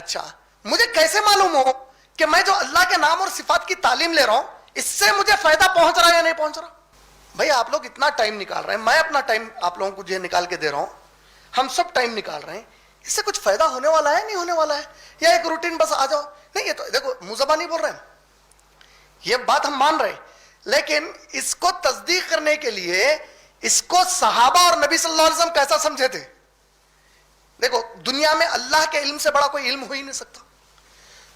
اچھا مجھے کیسے معلوم ہو کہ میں جو اللہ کے نام اور صفات کی تعلیم لے رہا ہوں اس سے مجھے فائدہ پہنچ رہا ہے یا نہیں پہنچ رہا؟ بھائی آپ لوگ اتنا ٹائم نکال رہے ہیں, میں اپنا ٹائم آپ لوگوں کو جو نکال کے دے رہا ہوں, ہم سب ٹائم نکال رہے ہیں, اس سے کچھ فائدہ ہونے والا ہے نہیں ہونے والا ہے, یا ایک روٹین بس آ جاؤ؟ نہیں, یہ تو دیکھو منہ زبان نہیں بول رہے ہیں, یہ بات ہم مان رہے ہیں, لیکن اس کو تصدیق کرنے کے لیے اس کو صحابہ اور نبی صلی اللہ علیہ وسلم کیسا سمجھے تھے. دیکھو دنیا میں اللہ کے علم سے بڑا کوئی علم ہو ہی نہیں سکتا.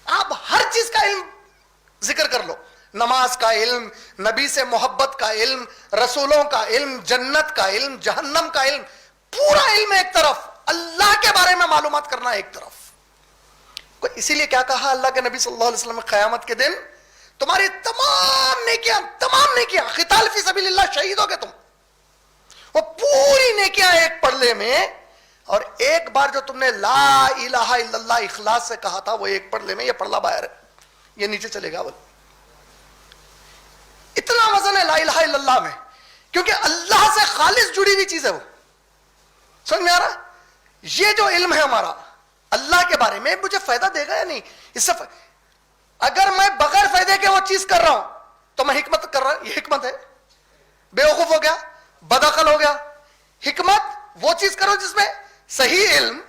آپ ہر چیز کا علم ذکر کر لو, نماز کا علم, نبی سے محبت کا علم, رسولوں کا علم, جنت کا علم, جہنم کا علم, پورا علم ایک طرف, اللہ کے بارے میں معلومات کرنا ایک طرف. اسی لیے کیا کہا اللہ کے نبی صلی اللہ علیہ وسلم, قیامت کے دن تمہاری تمام نیکیاں قتال فی سبیل اللہ, شہید ہو گے تم, وہ پوری نیکیاں ایک پڑھنے میں, اور ایک بار جو تم نے لا الہ الا اللہ اخلاص سے کہا تھا وہ ایک پڑھنے میں, یہ پڑھلا باہر ہے, یہ نیچے چلے گا. اتنا وزن ہے لا الہ الا اللہ میں, کیونکہ اللہ سے خالص جڑی ہوئی چیز ہے وہ. سمجھ میں آ رہا؟ یہ جو علم ہے ہمارا اللہ کے بارے میں, مجھے فائدہ دے گا یا نہیں؟ اس سے اگر میں بغیر فائدے کے وہ چیز کر رہا ہوں تو میں حکمت کر رہا ہوں, یہ حکمت ہے. بیوقوف ہو گیا, بدعقل ہو گیا. حکمت وہ چیز کرو جس میں صحیح علم,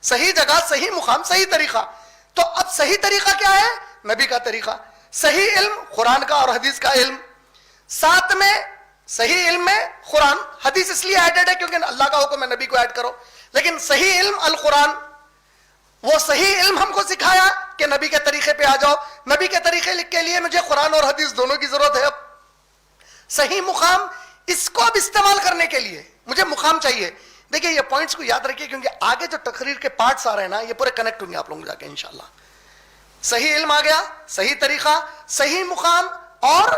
صحیح جگہ, صحیح مقام, صحیح طریقہ. تو اب صحیح طریقہ کیا ہے؟ نبی کا طریقہ. صحیح علم قرآن کا اور حدیث کا علم, ساتھ میں صحیح علم میں قرآن حدیث اس لیے ایڈڈ ہے کیونکہ اللہ کا حکم ہے نبی کو ایڈ کرو, لیکن صحیح علم القرآن, وہ صحیح علم ہم کو سکھایا کہ نبی کے طریقے پہ آ جاؤ. نبی کے طریقے کے لیے مجھے قرآن اور حدیث دونوں کی ضرورت ہے. اب صحیح مقام, اس کو اب استعمال کرنے کے لیے مجھے مقام چاہیے. دیکھیں یہ پوائنٹس کو یاد رکھیے کیونکہ آگے جو تقریر کے پارٹس آ رہے ہیں نا, یہ پورے کنیکٹ ہوں گے آپ لوگوں جا کے انشاءاللہ. صحیح علم آ گیا, صحیح طریقہ, صحیح مقام اور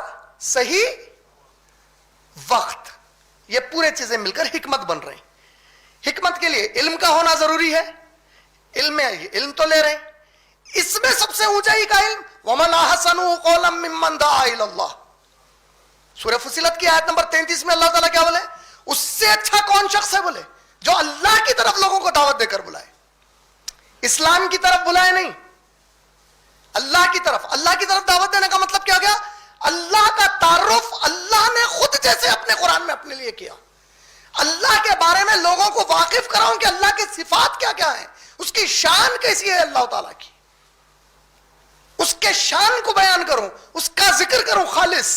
صحیح وقت, یہ پورے چیزیں مل کر حکمت بن رہے ہیں. حکمت کے لیے علم کا ہونا ضروری ہے. علم میں آئیے, علم تو لے رہے ہیں, اس میں سب سے اونچائی کا علم وَمَنْ أَحْسَنُ قَوْلًا مِّمَّنْ دَعَا إِلَى اللَّهِ, سورہ فصلت کی آیت نمبر 33 میں اللہ تعالیٰ کیا بولے؟ اس سے اچھا کون شخص ہے؟ بولے جو اللہ کی طرف لوگوں کو دعوت دے کر بلائے, اسلام کی طرف بلائے نہیں, اللہ کی طرف. اللہ کی طرف دعوت دینے کا مطلب کیا گیا؟ اللہ کا تعارف اللہ نے خود جیسے اپنے قرآن میں اپنے لیے کیا. اللہ کے بارے میں لوگوں کو واقف کراؤں کہ اللہ کے صفات کیا کیا ہیں, اس کی شان کیسی ہے اللہ تعالیٰ کی, اس کے شان کو بیان کروں, اس کا ذکر کروں خالص.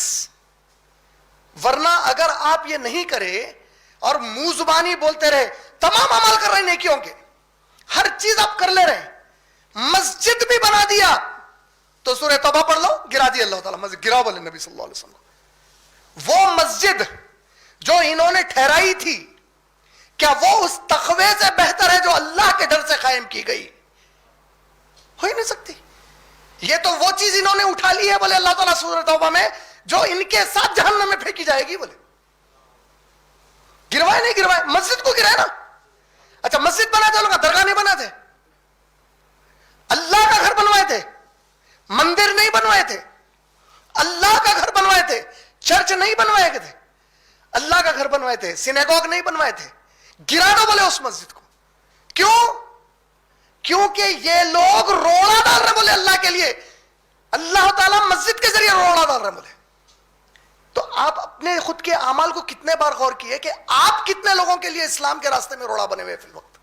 ورنہ اگر آپ یہ نہیں کرے اور منہ زبانی بولتے رہے, تمام عمل کر رہے نیکیوں کے, ہر چیز آپ کر لے رہے, مسجد بھی بنا دیا تو سورہ توبہ پڑھ لو, گرا دیا اللہ تعالیٰ مسجد, گرا بولے نبی صلی اللہ علیہ وسلم. وہ مسجد جو انہوں نے ٹھہرائی تھی, کیا وہ اس تقوی سے بہتر ہے جو اللہ کے ڈر سے قائم کی گئی؟ ہو ہی نہیں سکتی. یہ تو وہ چیز انہوں نے اٹھا لی ہے بولے اللہ تعالیٰ سورہ توبہ میں, جو ان کے ساتھ جہنم میں پھینکی جائے گی. بولے گروائے نہیں گروائے, مسجد کو گرائے نا. اچھا مسجد بنا تھے لوگ, درگاہ نہیں بنا تھے, اللہ کا گھر بنوائے تھے, مندر نہیں بنوائے تھے, اللہ کا گھر بنوائے تھے, چرچ نہیں بنوائے تھے, اللہ کا گھر بنوائے تھے, سینیگوگ نہیں بنوائے تھے. گرا دو بولے اس مسجد کو. کیوں؟ کیونکہ یہ لوگ روڑا ڈال رہے بولے اللہ کے لیے, اللہ تعالیٰ مسجد کے ذریعے روڑا ڈال رہے بولے. تو آپ اپنے خود کے اعمال کو کتنے بار غور کیے کہ آپ کتنے لوگوں کے لیے اسلام کے راستے میں روڑا بنے ہوئے فی الوقت.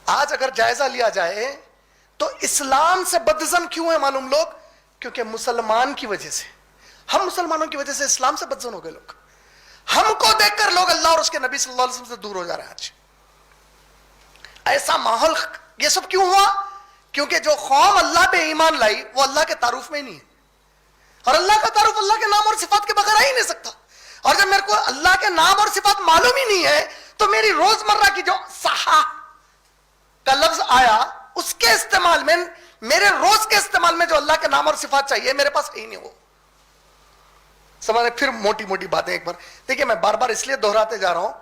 آج اگر جائزہ لیا جائے تو اسلام سے بدظن کیوں ہیں معلوم لوگ؟ کیونکہ مسلمان کی وجہ سے, ہم مسلمانوں کی وجہ سے اسلام سے بدظن ہو گئے لوگ. ہم کو دیکھ کر لوگ اللہ اور اس کے نبی صلی اللہ علیہ وسلم سے دور ہو جا رہے ہیں. آج ایسا ماحول, یہ سب کیوں ہوا؟ کیونکہ جو قوم اللہ پہ ایمان لائی وہ اللہ کے تعارف میں ہی نہیں ہے, اور اللہ کا تعارف اللہ کے نام اور صفات کے بغیر آ ہی نہیں سکتا. اور جب میرے کو اللہ کے نام اور صفات معلوم ہی نہیں ہے تو میری روزمرہ کی جو صحا کا لفظ آیا اس کے استعمال میں, میرے روز کے استعمال میں جو اللہ کے نام اور صفات چاہیے میرے پاس ہی نہیں. وہ سمجھے؟ پھر موٹی موٹی باتیں ایک بار دیکھیے, میں بار بار اس لیے دہراتے جا رہا ہوں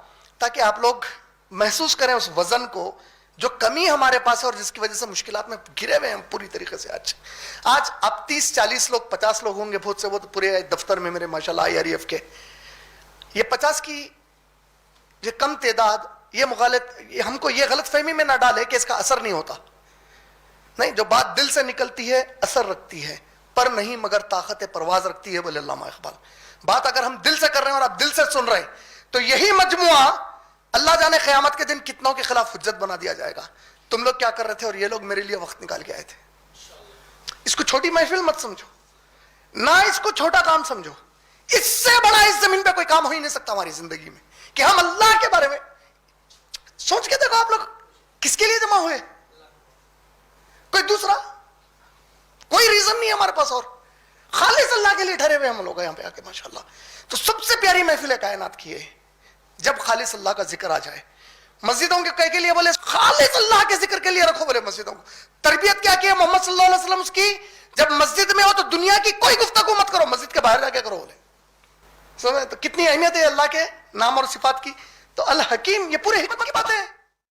تاکہ آپ لوگ محسوس کریں اس وزن کو جو کمی ہمارے پاس ہے اور جس کی وجہ سے مشکلات میں گرے ہوئے ہیں پوری طریقے سے. آج اب 30-40 لوگ 50 لوگ ہوں گے بہت سے, وہ تو پورے دفتر میں میرے ماشاءاللہ IREF کے, یہ 50 کی یہ کم تعداد یہ ہم کو یہ غلط فہمی میں نہ ڈالے کہ اس کا اثر نہیں ہوتا. نہیں, جو بات دل سے نکلتی ہے اثر رکھتی ہے, پر نہیں مگر طاقت پرواز رکھتی ہے, بولے علامہ اقبال. بات اگر ہم دل سے کر رہے ہیں اور آپ دل سے سن رہے ہیں تو یہی مجموعہ اللہ جانے قیامت کے دن کتنوں کے خلاف حجت بنا دیا جائے گا. تم لوگ کیا کر رہے تھے اور یہ لوگ میرے لیے وقت نکال کے آئے تھے. اس کو چھوٹی محفل مت سمجھو, نہ اس کو چھوٹا کام سمجھو. اس سے بڑا اس زمین پہ کوئی کام ہو ہی نہیں سکتا ہماری زندگی میں کہ ہم اللہ کے بارے میں سوچ کے دیکھو. آپ لوگ کس کے لیے جمع ہوئے؟ کوئی دوسرا کوئی ریزن نہیں ہمارے پاس, اور خالص اللہ کے لیے ٹھہرے ہوئے ہم لوگ یہاں پہ آ کے ماشاءاللہ. تو سب سے پیاری محفل کائنات کی ہے جب خالص اللہ کا ذکر آ جائے. مسجدوں کے لیے بولے خالص اللہ کے ذکر کے لیے رکھو. بولے مسجدوں کو تربیت کیا کی ہے محمد صلی اللہ علیہ وسلم اس کی, جب مسجد میں ہو تو دنیا کی کوئی گفتگو مت کرو, مسجد کے باہر جا کے کرو. بولے سمجھے تو کتنی اہمیت ہے اللہ کے نام اور صفات کی. تو الحکیم یہ پورے حکمت کی بات ہے.